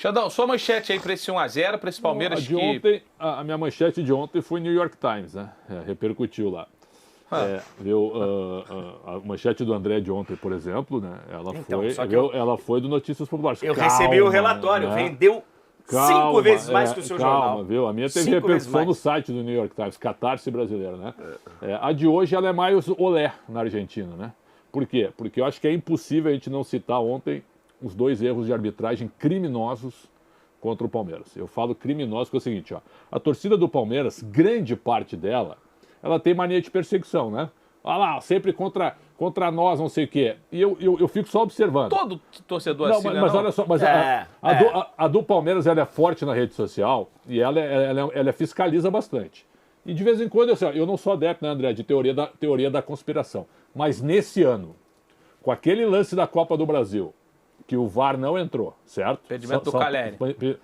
Xandão, sua manchete aí para esse 1-0, para esse Palmeiras A minha manchete de ontem foi New York Times, né? Repercutiu lá. A manchete do André de ontem, por exemplo, né? Ela foi do Notícias Populares. Eu recebi o relatório, né? Vendeu 5 vezes mais que o seu jornal. Viu? A minha teve repercussão no site do New York Times, Catarse brasileiro, né? A de hoje ela é mais olé na Argentina, né? Por quê? Porque eu acho que é impossível a gente não citar ontem os 2 erros de arbitragem criminosos contra o Palmeiras. Eu falo criminosos porque é o seguinte, ó, a torcida do Palmeiras, grande parte dela, ela tem mania de perseguição, né? Olha lá, sempre contra nós, não sei o quê. E eu fico só observando. Todo torcedor não, assim, mas olha só, a do Palmeiras ela é forte na rede social e ela fiscaliza bastante. E de vez em quando, eu não sou adepto, né, André, de teoria da conspiração. Mas nesse ano, com aquele lance da Copa do Brasil, que o VAR não entrou, certo? Impedimento do Caleri.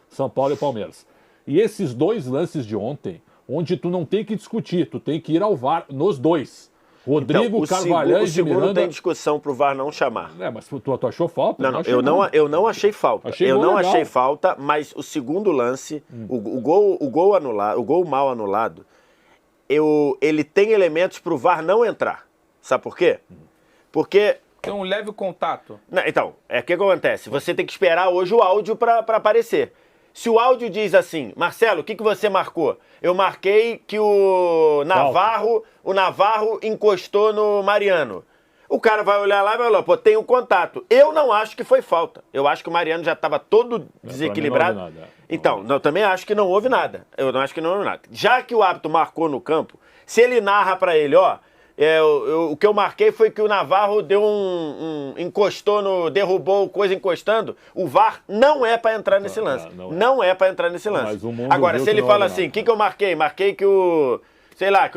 São Paulo e Palmeiras. E esses 2 lances de ontem, onde tu não tem que discutir, tu tem que ir ao VAR nos 2. Rodrigo Carvalhais de Miranda... O segundo tem discussão pro VAR não chamar. Mas tu achou falta? Eu não achei falta. Achei falta, mas o segundo lance, o gol mal anulado, ele tem elementos pro VAR não entrar. Sabe por quê? Porque... Tem um leve contato. Não, então, o que acontece? Você tem que esperar hoje o áudio para aparecer. Se o áudio diz assim, Marcelo, o que você marcou? Eu marquei que o Navarro encostou no Mariano. O cara vai olhar lá e vai falar, pô, tem um contato. Eu não acho que foi falta. Eu acho que o Mariano já estava todo desequilibrado. Não houve nada. Então, eu também acho que não houve nada. Eu não acho que não houve nada. Já que o árbitro marcou no campo, se ele narra para ele, o que eu marquei foi que o Navarro deu derrubou coisa encostando. O VAR não é para entrar nesse lance. Não é para entrar nesse lance. Agora, se ele fala assim, o que eu marquei? Marquei que o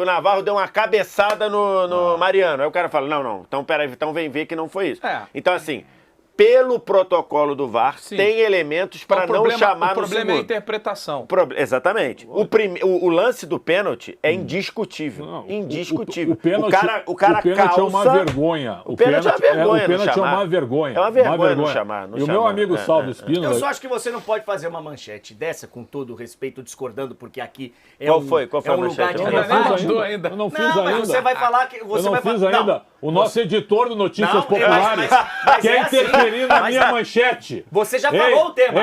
Navarro deu uma cabeçada no Mariano. Aí o cara fala, não, então peraí, então vem ver que não foi isso. Então assim, pelo protocolo do VAR, tem elementos para não chamar no segundo. O problema é a interpretação. Exatamente. O lance do pênalti é indiscutível. Indiscutível. O pênalti é uma vergonha. O pênalti é uma vergonha. O pênalti é uma vergonha. É uma vergonha não chamar. E o meu amigo Salvo Espino... Eu só acho que você não pode fazer uma manchete dessa, com todo o respeito, discordando, porque aqui Qual foi a manchete? Eu não fiz ainda. Mas você vai falar que... Eu não fiz ainda. O nosso editor do Notícias Populares quer interferir na minha manchete. Você já falou o tema.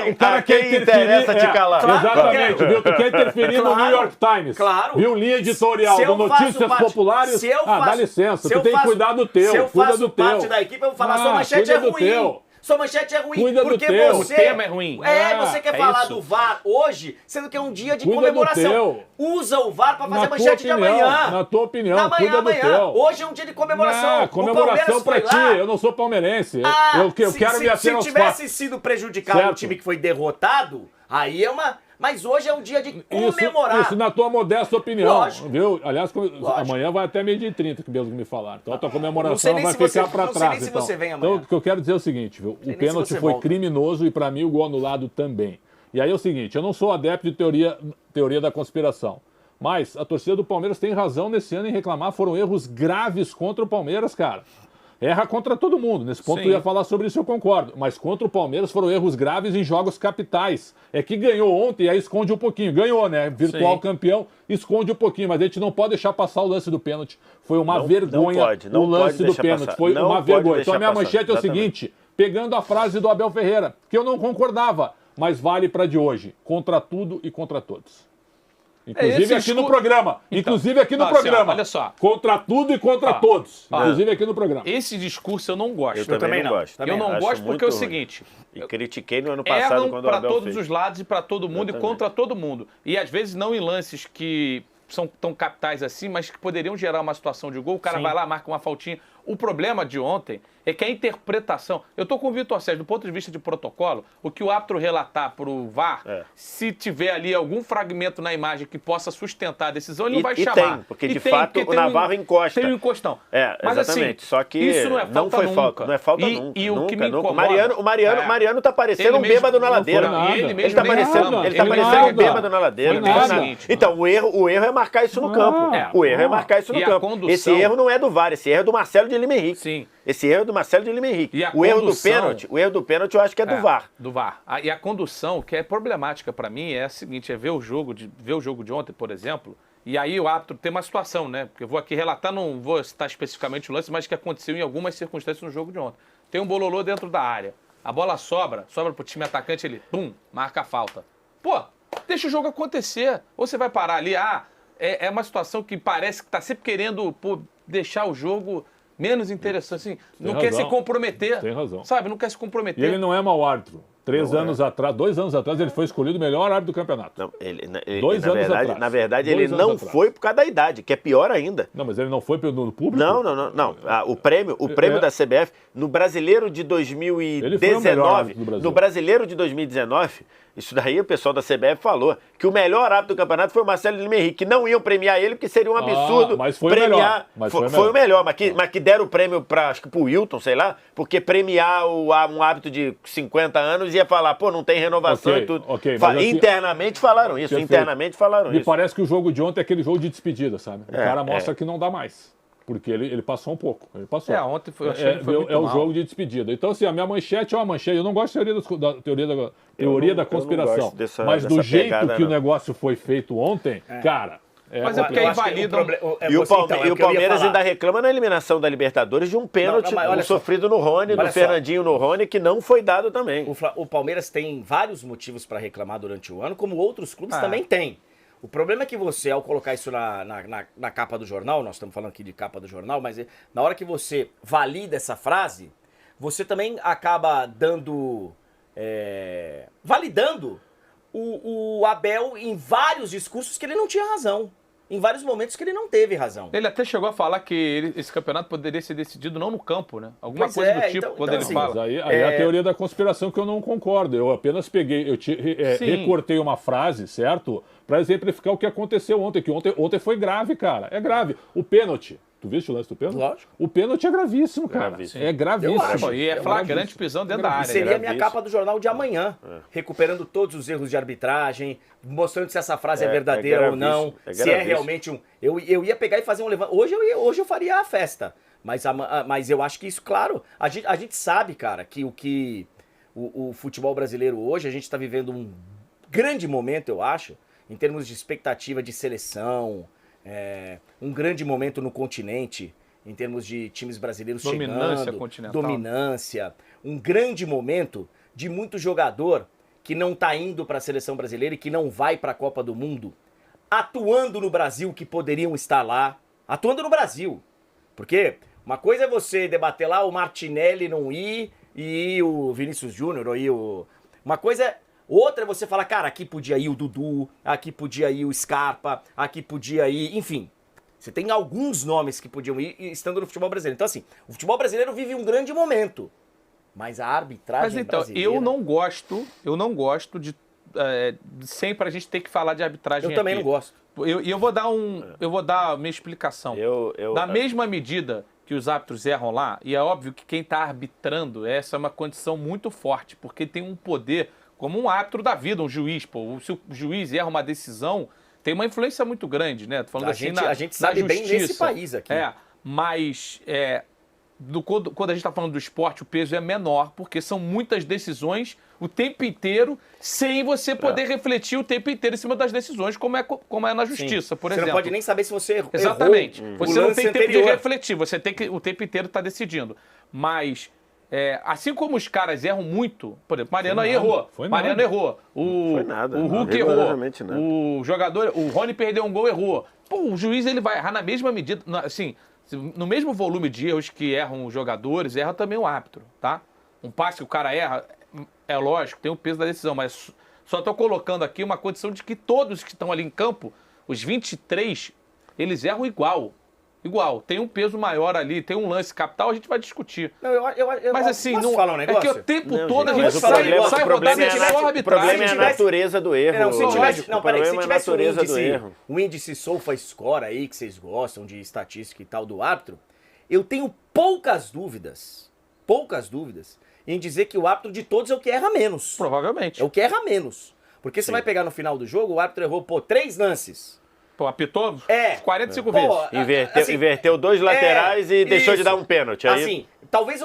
O cara quer interferir. Te calar. Exatamente, viu? Tu quer interferir no New York Times. Claro. Viu? Linha editorial do Notícias Populares. Dá licença, tu tem que cuidar do teu. Se eu faço parte da equipe, eu vou falar, sua manchete é ruim. Sua manchete é ruim, porque você... O tema é ruim. Você quer falar do VAR hoje, sendo que é um dia de comemoração. Usa o VAR pra fazer manchete de amanhã. Na tua opinião, cuida do teu. Hoje é um dia de comemoração. Comemoração pra ti, eu não sou palmeirense. Eu quero me ater aos fatos. Se tivesse sido prejudicado o time que foi derrotado, aí é uma... Mas hoje é um dia de comemorar. Isso na tua modesta opinião. Lógico. Viu? Aliás, amanhã vai até 12h30, que mesmo que me falaram. Então a tua comemoração vai ficar para trás. Não sei nem se você vem amanhã. Então o que eu quero dizer é o seguinte, viu? O pênalti foi criminoso e para mim o gol anulado também. E aí é o seguinte, eu não sou adepto de teoria da conspiração. Mas a torcida do Palmeiras tem razão nesse ano em reclamar. Foram erros graves contra o Palmeiras, cara. Erra contra todo mundo. Nesse ponto eu ia falar sobre isso, eu concordo. Mas contra o Palmeiras foram erros graves em jogos capitais. É que ganhou ontem e aí esconde um pouquinho. Ganhou, né? Virtual campeão, esconde um pouquinho. Mas a gente não pode deixar passar o lance do pênalti. Foi uma vergonha o lance do pênalti. Foi uma vergonha. Então a minha manchete é o seguinte, pegando a frase do Abel Ferreira, que eu não concordava, mas vale para de hoje. Contra tudo e contra todos. Inclusive aqui no programa. Inclusive aqui no programa. Olha só. Contra tudo e contra todos. Inclusive aqui no programa. Esse discurso eu não gosto. Eu também não gosto. Eu não gosto porque é o seguinte. E critiquei no ano passado quando o Abel para todos os lados e para todo mundo e contra todo mundo. E às vezes não em lances que são tão capitais assim, mas que poderiam gerar uma situação de gol. O cara vai lá, marca uma faltinha. O problema de ontem é que a interpretação... Eu estou com o Vitor Sérgio, do ponto de vista de protocolo, o que o árbitro relatar para o VAR, se tiver ali algum fragmento na imagem que possa sustentar a decisão, ele não vai chamar. Porque de fato o Navarro encosta. Tem um encostão. Mas exatamente. Só que isso não é falta foi nunca. Falta. Não é falta nunca. E o que me nunca. incomoda... O Mariano tá parecendo um bêbado na ladeira. Ele tá parecendo um bêbado na ladeira. Então, o erro é marcar isso no campo. O erro é marcar isso no campo. Esse erro não é do VAR, esse erro é do Marcelo de Lima Henrique. Sim. Esse erro é do Marcelo de Lima Henrique. O erro do pênalti eu acho que é do VAR. Do VAR. E a condução, que é problemática para mim, é a seguinte, é ver o jogo de ontem, por exemplo, e aí o árbitro tem uma situação, né? Porque eu vou aqui relatar, não vou citar especificamente o lance, mas que aconteceu em algumas circunstâncias no jogo de ontem. Tem um bololô dentro da área. A bola sobra pro time atacante, ele, marca a falta. Pô, deixa o jogo acontecer. Ou você vai parar ali, é uma situação que parece que tá sempre querendo deixar o jogo menos interessante, assim, não quer se comprometer. Tem razão. Sabe, não quer se comprometer. E ele não é mau árbitro. 2 anos atrás, ele foi escolhido o melhor árbitro do campeonato. Não, na verdade, ele não foi por causa da idade, que é pior ainda. Não, mas ele não foi no público? Não. O prêmio da CBF, no Brasileiro de 2019, no Brasileiro de 2019, isso daí o pessoal da CBF falou, que o melhor árbitro do campeonato foi o Marcelo Lima Henrique, que não iam premiar ele, porque seria um absurdo mas foi premiar. O melhor. Foi o melhor, mas que deram o prêmio acho que pro Wilton, sei lá, porque premiar um árbitro de 50 anos ia falar, não tem renovação e tudo. Internamente falaram isso, Me parece que o jogo de ontem é aquele jogo de despedida, sabe? O cara mostra que não dá mais. Porque ele passou um pouco. Ele passou. Ontem eu achei que foi muito mal. o jogo de despedida. Então, assim, a minha manchete é uma manchete. Eu não gosto da teoria da conspiração. Mas do jeito que o negócio foi feito ontem, cara... Mas é porque invalida. E o Palmeiras ainda reclama na eliminação da Libertadores de um pênalti sofrido no Rony, do Fernandinho no Rony, que não foi dado também. O Palmeiras tem vários motivos para reclamar durante o ano, como outros clubes também têm. O problema é que você, ao colocar isso na capa do jornal, nós estamos falando aqui de capa do jornal, mas na hora que você valida essa frase, você também acaba validando o Abel em vários discursos que ele não tinha razão. Em vários momentos que ele não teve razão. Ele até chegou a falar que esse campeonato poderia ser decidido não no campo, né? Alguma coisa do tipo, quando ele fala. Mas aí é a teoria da conspiração que eu não concordo. Eu apenas recortei uma frase, certo? Para exemplificar o que aconteceu ontem. Que ontem foi grave, cara. É grave. O pênalti. Tu viste o lance do pênalti? Lógico. O pênalti é gravíssimo, cara. É gravíssimo. E é flagrante pisão dentro da área. Seria a minha capa do jornal de amanhã. Recuperando todos os erros de arbitragem, mostrando se essa frase é verdadeira ou não. Se é realmente um... Eu ia pegar e fazer um levantamento. Hoje eu faria a festa. Mas eu acho que isso, claro... A gente sabe, cara, que o futebol brasileiro hoje, a gente está vivendo um grande momento, eu acho, em termos de expectativa de seleção... um grande momento no continente, em termos de times brasileiros dominância, um grande momento de muito jogador que não está indo para a seleção brasileira e que não vai para a Copa do Mundo, atuando no Brasil, que poderiam estar lá, atuando no Brasil. Porque uma coisa é você debater lá o Martinelli não ir e o Vinícius Júnior, uma coisa é... Outra é você falar, cara, aqui podia ir o Dudu, aqui podia ir o Scarpa, aqui podia ir... Enfim, você tem alguns nomes que podiam ir estando no futebol brasileiro. Então, assim, o futebol brasileiro vive um grande momento. Mas a arbitragem brasileira... eu não gosto de sempre a gente ter que falar de arbitragem. Eu também não gosto. Eu vou dar a minha explicação. Da mesma medida que os árbitros erram lá, e é óbvio que quem está arbitrando, essa é uma condição muito forte, porque tem um poder... Como um árbitro da vida, um juiz. Se o juiz erra uma decisão, tem uma influência muito grande, né? Tô falando a gente sabe bem nesse país aqui. Mas quando a gente está falando do esporte, o peso é menor, porque são muitas decisões o tempo inteiro, sem você poder refletir o tempo inteiro em cima das decisões, como é na justiça, por exemplo. Você não pode nem saber se você errou. Exatamente. Você não tem tempo de refletir, você tem que o tempo inteiro estar decidindo. Mas... assim como os caras erram muito, por exemplo, Mariano errou. Mariano errou. O Hulk errou. O jogador, o Rony perdeu um gol, errou. O juiz ele vai errar na mesma medida, assim, no mesmo volume de erros que erram os jogadores, erra também o árbitro, tá? Um passe que o cara erra, é lógico, tem o peso da decisão, mas só estou colocando aqui uma condição de que todos que estão ali em campo, os 23, eles erram igual. Tem um peso maior ali, tem um lance capital, a gente vai discutir. Mas assim, não falar um negócio? É que o tempo todo a gente sai rodada de só arbitragem. O problema é a natureza do erro. Se tivesse um índice SofaScore aí, que vocês gostam de estatística e tal do árbitro, eu tenho poucas dúvidas em dizer que o árbitro de todos é o que erra menos. Provavelmente. É o que erra menos. Porque você vai pegar no final do jogo, o árbitro errou, 3 lances. Pô, apitou 45 Pô, vezes. Inverteu 2 laterais e deixou de dar um pênalti. Aí... Assim, talvez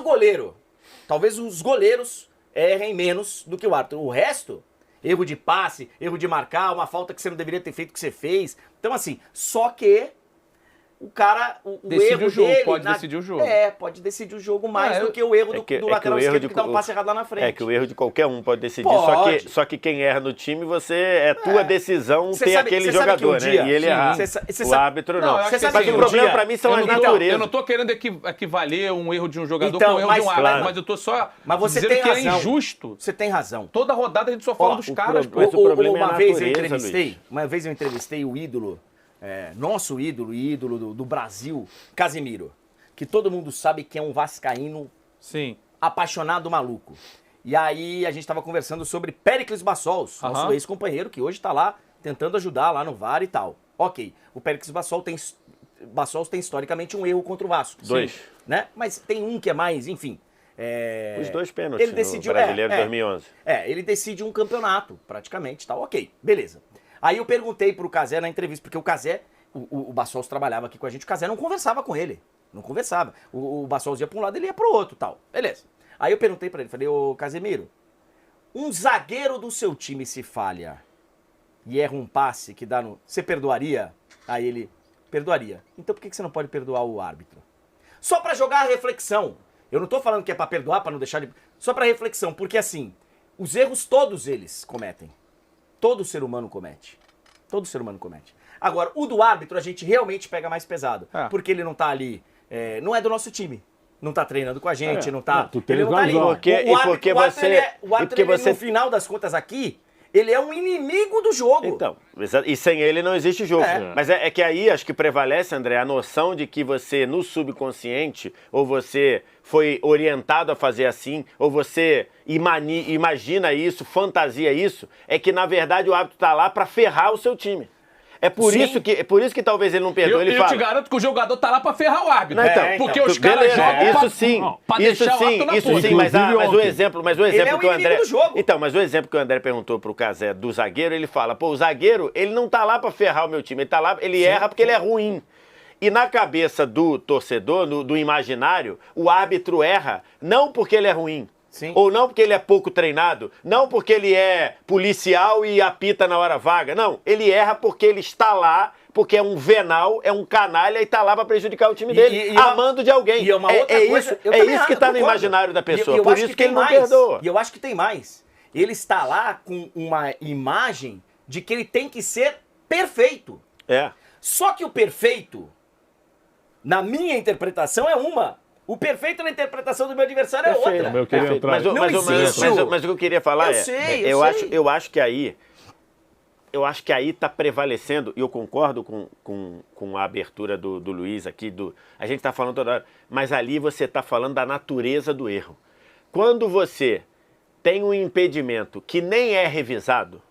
os goleiros errem menos do que o árbitro. O resto, erro de passe, erro de marcar, uma falta que você não deveria ter feito que você fez. Então, assim, só que o cara, o erro dele... Pode decidir o jogo. Pode decidir o jogo mais do que o erro do lateral esquerdo que dá um passe errado lá na frente. É que o erro de qualquer um pode decidir, só que quem erra no time, tua decisão ter aquele jogador, né? E ele errar. O árbitro não. Mas o problema pra mim são as naturezas. Eu não tô querendo equivaler um erro de um jogador com um erro de um árbitro, mas eu tô só dizendo que é injusto. Você tem razão. Toda rodada a gente só fala dos caras. Mas o problema é a Uma vez eu entrevistei o ídolo, nosso ídolo do Brasil, Casemiro, que todo mundo sabe que é um vascaíno apaixonado maluco. E aí a gente estava conversando sobre Péricles Bassols, nosso ex-companheiro, que hoje está lá tentando ajudar lá no VAR e tal. Ok, o Péricles Bassols tem historicamente um erro contra o Vasco. 2. Né? Mas tem um que é mais, enfim... Os 2 pênaltis ele decidiu, no Brasileiro de 2011. Ele decide um campeonato, praticamente, tal. Ok, beleza. Aí eu perguntei pro Cazé na entrevista, porque o Cazé, o Bassols trabalhava aqui com a gente, o Cazé não conversava com ele. Não conversava. O Bassols ia pra um lado, ele ia pro outro, tal. Beleza. Aí eu perguntei pra ele, falei, ô Casemiro, um zagueiro do seu time se falha e erra um passe que dá no... Você perdoaria? Aí ele, perdoaria. Então por que você não pode perdoar o árbitro? Só pra jogar a reflexão. Eu não tô falando que é pra perdoar, pra não deixar de... Só pra reflexão, porque assim, os erros todos eles cometem. Todo ser humano comete. Todo ser humano comete. Agora, o do árbitro a gente realmente pega mais pesado. Porque ele não tá ali... não é do nosso time. Não tá treinando com a gente, não tá... Ele não tá ali. O árbitro, no final das contas aqui, ele é um inimigo do jogo. Então, e sem ele não existe jogo. Mas é que aí acho que prevalece, André, a noção de que você, no subconsciente, ou você foi orientado a fazer assim, ou você imagina isso, fantasia isso, é que na verdade o árbitro tá lá para ferrar o seu time. É por isso que talvez ele não perdoe. Eu te garanto que o jogador tá lá pra ferrar o árbitro. Não, então, porque os caras jogam pra deixar o árbitro na ponta. Mas o exemplo que o André... Então, mas o exemplo que o André perguntou pro Cazé do zagueiro, ele fala, o zagueiro, ele não tá lá pra ferrar o meu time, ele tá lá, ele erra porque ele é ruim. E na cabeça do torcedor, do imaginário, o árbitro erra não porque ele é ruim. Ou não porque ele é pouco treinado, não porque ele é policial e apita na hora vaga, não. Ele erra porque ele está lá, porque é um venal, é um canalha e está lá para prejudicar o time dele, amando de alguém. Isso que está no imaginário da pessoa, por isso que ele não perdoa. E eu acho que tem mais. Ele está lá com uma imagem de que ele tem que ser perfeito. Só que o perfeito, na minha interpretação, é uma. O perfeito na interpretação do meu adversário é outra. Mas o que eu queria falar eu acho que aí está prevalecendo, e eu concordo com a abertura do Luiz aqui, a gente está falando toda hora, mas ali você está falando da natureza do erro. Quando você tem um impedimento que nem é revisado,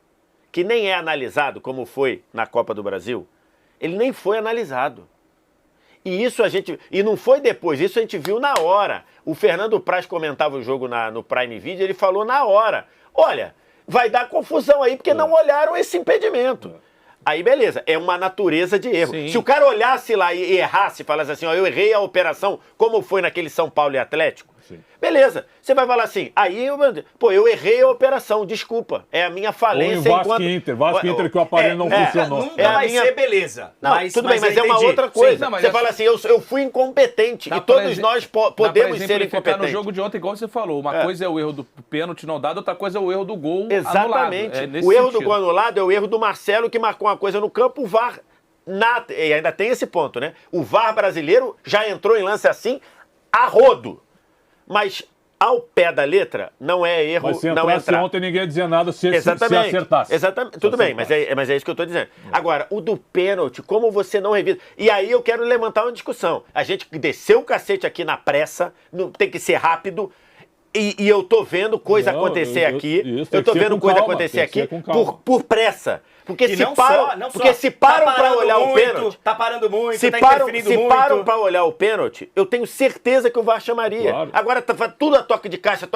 que nem é analisado, como foi na Copa do Brasil, ele nem foi analisado. E não foi depois, isso a gente viu na hora. O Fernando Praz comentava o jogo no Prime Video, ele falou na hora, olha, vai dar confusão aí porque não olharam esse impedimento. Aí beleza, é uma natureza de erro. Se o cara olhasse lá e errasse, falasse assim, eu errei a operação, como foi naquele São Paulo e Atlético, beleza, você vai falar assim, aí eu errei a operação, desculpa, é a minha falência. Ou o Vasco Inter que o aparelho não funcionou. Nunca vai ser beleza. Não, tudo bem, mas é uma outra coisa. Você fala assim, eu fui incompetente, e todos nós podemos ser incompetentes. No jogo de ontem, igual você falou, uma coisa é o erro do pênalti não dado, outra coisa é o erro do gol anulado. Exatamente. O erro do gol anulado é o erro do Marcelo, que marcou uma coisa no campo, o VAR, e ainda tem esse ponto, né? O VAR brasileiro já entrou em lance assim, a rodo. Mas ao pé da letra, não é erro mas se não entrar. Ontem ninguém ia dizer nada se acertasse. Exatamente. Tudo bem, mas é isso que eu estou dizendo. Agora, o do pênalti, como você não revisa... E aí eu quero levantar uma discussão. A gente desceu o cacete aqui na pressa, tem que ser rápido, e eu tô vendo coisa acontecer aqui. Eu tô vendo coisa acontecer aqui por pressa. Porque se param para olhar o pênalti... Tá parando muito, se param para olhar o pênalti, eu tenho certeza que o VAR chamaria. Claro. Agora tá tudo a toque de caixa.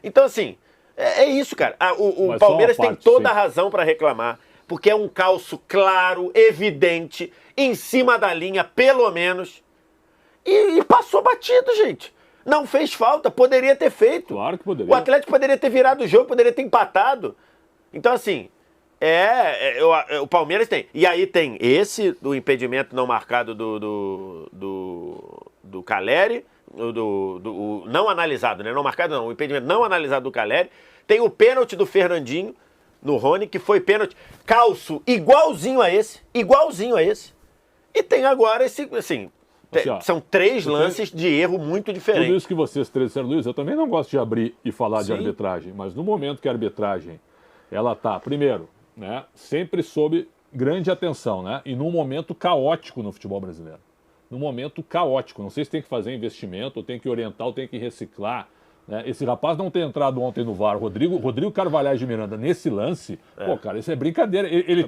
Então, assim, é isso, cara. O Palmeiras tem toda a razão para reclamar. porque é um calço claro, evidente, em cima da linha, pelo menos. E passou batido, gente. Não fez falta, poderia ter feito. Claro que poderia. O Atlético poderia ter virado o jogo, poderia ter empatado. Então, assim, o Palmeiras tem. E aí tem do impedimento não marcado do Caleri, não analisado, né? Não marcado não, o impedimento não analisado do Caleri. Tem o pênalti do Fernandinho no Rony, que foi pênalti calço igualzinho a esse. E tem agora esse, assim, são 3 lances de erro muito diferentes. Tudo isso que vocês três disseram, Luiz, eu também não gosto de abrir e falar de arbitragem, mas no momento que a arbitragem, ela está, primeiro, né, sempre sob grande atenção, né, e num momento caótico no futebol brasileiro. Num momento caótico, não sei se tem que fazer investimento, ou tem que orientar, ou tem que reciclar. Né? Esse rapaz não ter entrado ontem no VAR, Rodrigo Carvalhais de Miranda, nesse lance, pô, cara, isso é brincadeira. Ele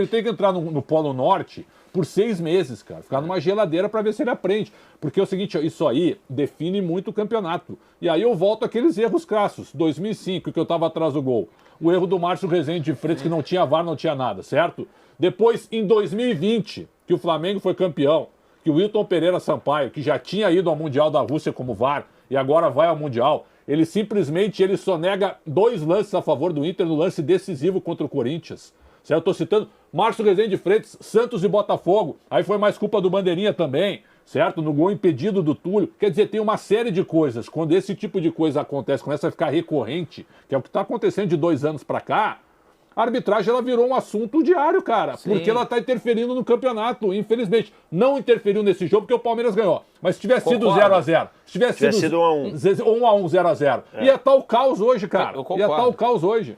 tem que entrar no Polo Norte por 6 meses, cara. Ficar numa geladeira para ver se ele aprende. Porque é o seguinte, isso aí define muito o campeonato. E aí eu volto àqueles erros crassos. 2005, que eu tava atrás do gol. O erro do Márcio Rezende de Freitas, que não tinha VAR, não tinha nada, certo? Depois, em 2020, que o Flamengo foi campeão, que o Wilton Pereira Sampaio, que já tinha ido ao Mundial da Rússia como VAR, e agora vai ao Mundial, ele simplesmente sonega 2 lances a favor do Inter no lance decisivo contra o Corinthians. Certo? Eu tô citando Márcio Rezende de Freitas, Santos e Botafogo. Aí foi mais culpa do Bandeirinha também, certo? No gol impedido do Túlio. Quer dizer, tem uma série de coisas. Quando esse tipo de coisa acontece, começa a ficar recorrente, que é o que está acontecendo de 2 anos para cá, a arbitragem ela virou um assunto diário, cara. Sim. Porque ela está interferindo no campeonato, infelizmente. Não interferiu nesse jogo porque o Palmeiras ganhou. Mas se tivesse sido 0x0, se tivesse sido 1x1, 0x0, ia estar o caos hoje, cara. Ia estar o caos hoje.